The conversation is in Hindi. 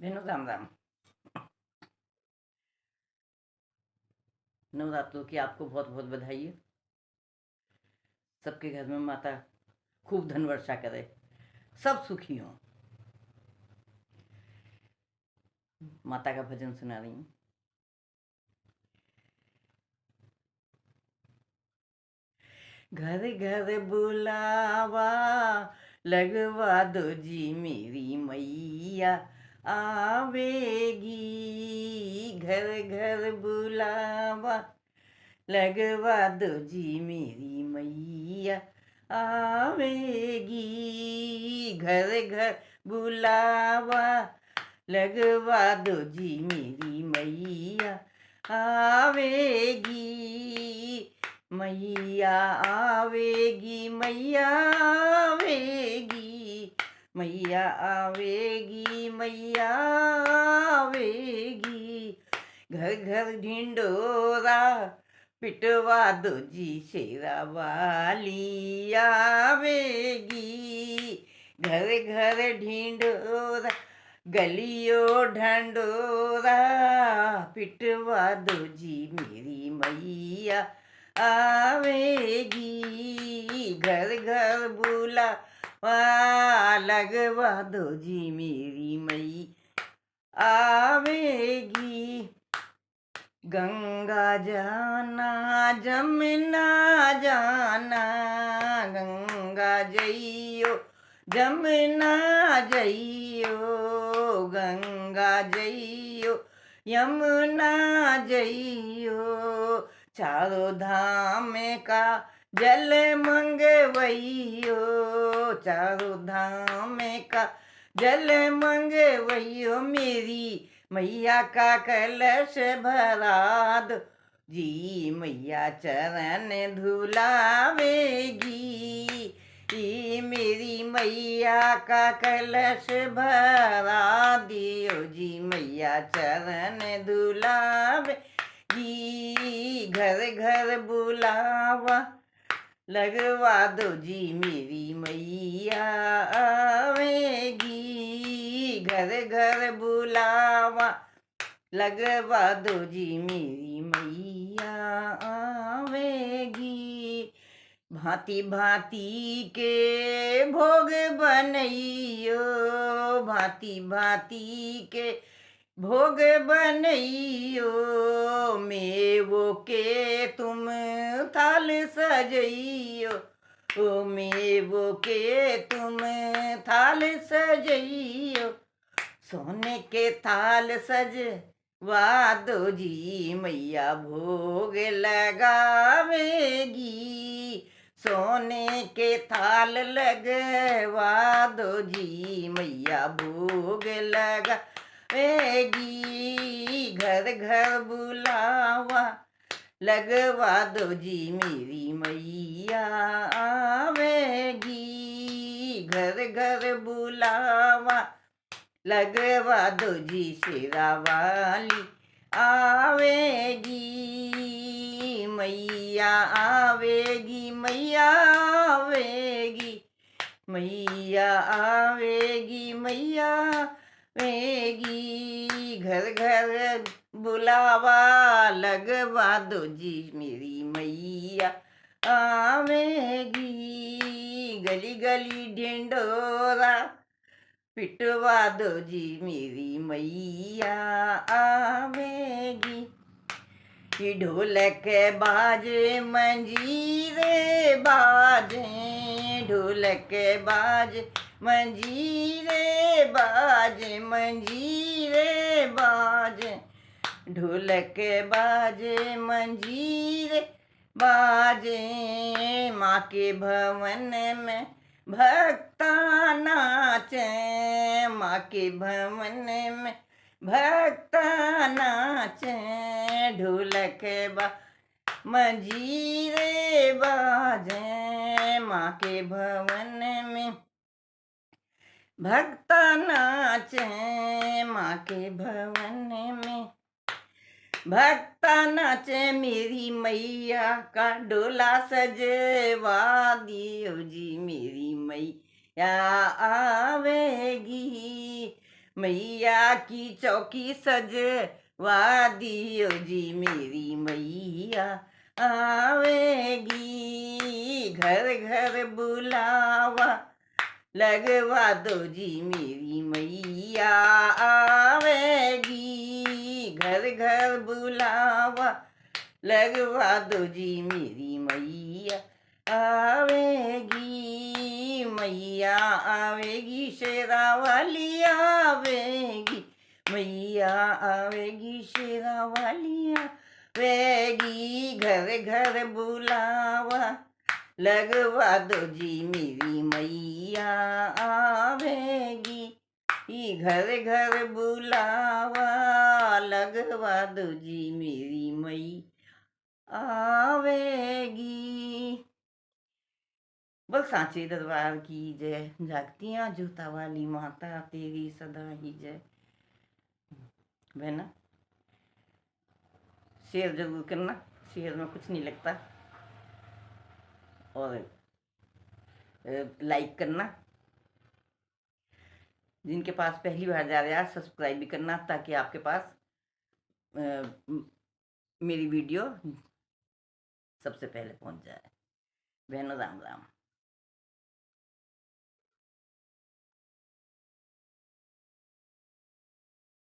बहनों राम राम। नवरात्रों की आपको बहुत बहुत बधाई है। सबके घर में माता खूब धन वर्षा करे, सब सुखी हों। माता का भजन सुना रही हूँ। घर घर बुलावा लगवा दो जी, मेरी मैया आवेगी। घर घर बुलावा लगवा दो जी, मेरी मैया आवेगी। घर घर बुलावा लगवा दो जी, मेरी मैया आवेगी। मैया आवेगी, मैया आवेगी, मैया आवेगी, मैया आवेगी। घर घर ढिंडोरा पिटवा दो जी, शेरा वाली आवेगी। घर घर ढिंडोरा गलियों ढंडोरा पिटवा दो जी, मेरी मैया आवेगी। घर घर बुला लगवा दो जी, मेरी मैया आवेगी। गंगा जाना जमुना जाना, गंगा जइयो जमुना जइयो, गंगा जइयो यमुना जइयो। चारों धाम का जल मंगवइयो, चारों धाम का जल मंगवइयो। मेरी मैया का कलश भरा दो जी, मैया चरण धुलावेगी। मेरी मैया का कलश भरा दियो जी, मैया चरण धुलावेगी। घर घर बुलावा लगवा दो जी, मेरी मैया आवेगी। घर घर बुलावा लगवा दो जी, मेरी मैया आवेगी। भांति भांति के भोग बनइयो, भांति भांति के भोग बनइयो। मेवो के तुम थाल सजइयो, ओ मेवो के तुम थाल सजइयो। सोने के थाल सजवा दो जी, मैया भोग लगावेगी। सोने के थाल लगवा दो जी, मैया भोग लगावेगी। घर घर बुलावा लगवा दो जी, मेरी मैया आवेगी। घर घर बुलावा लगवा दो जी, शेरा वाली आवेगी। मैया आवेगी, मैया आवेगी, मैया आवेगी, मैया आवेगी। घर घर बुलावा लगवा दो जी, मेरी मैया आवेगी। गली गली ढिंडोरा पिटवा दो जी, मेरी मैया आवेगी। ढोलक बाजे मंजीरे बाजे, ढोलक बाजे मंजीरे बाजे, मंजीरे बाजे। ढोलक बाजे मंजीरे बाजे, माँ के भवन में भक्ता नाचे, माँ के भवन में भक्ता नाचे। ढोलक मंजीरे बाजे, माँ के भवन में भक्ता नाचे, माँ के भवन में भक्ता नाचे। मेरी मैया का डोला सजवा दियो जी, मेरी मैया आवेगी। मैया की चौकी सजवा दियो जी, मेरी मैया आवेगी। घर घर बुलावा लगवा दो जी, मेरी मैया आवेगी। घर घर बुलावा लगवा दो जी, मेरी मैया आवेगी। मैया आवेगी, शेरा वाली आवेगी। मैया आवेगी, शेरा वाली आवेगी। घर घर बुलावा लगवा दो जी, मेरी मैया आवेगी। घर घर बुलावा लगवा दो जी, मेरी मैया आवेगी। बोल सांचे दरबार की जय, जागतियां जोता वाली माता तेरी सदा ही जय। बहना शेयर जरूर करना, शेयर में कुछ नहीं लगता। और लाइक करना, जिनके पास पहली बार जा रहा है सब्सक्राइब भी करना, ताकि आपके पास मेरी वीडियो सबसे पहले पहुंच जाए। बहनों राम राम।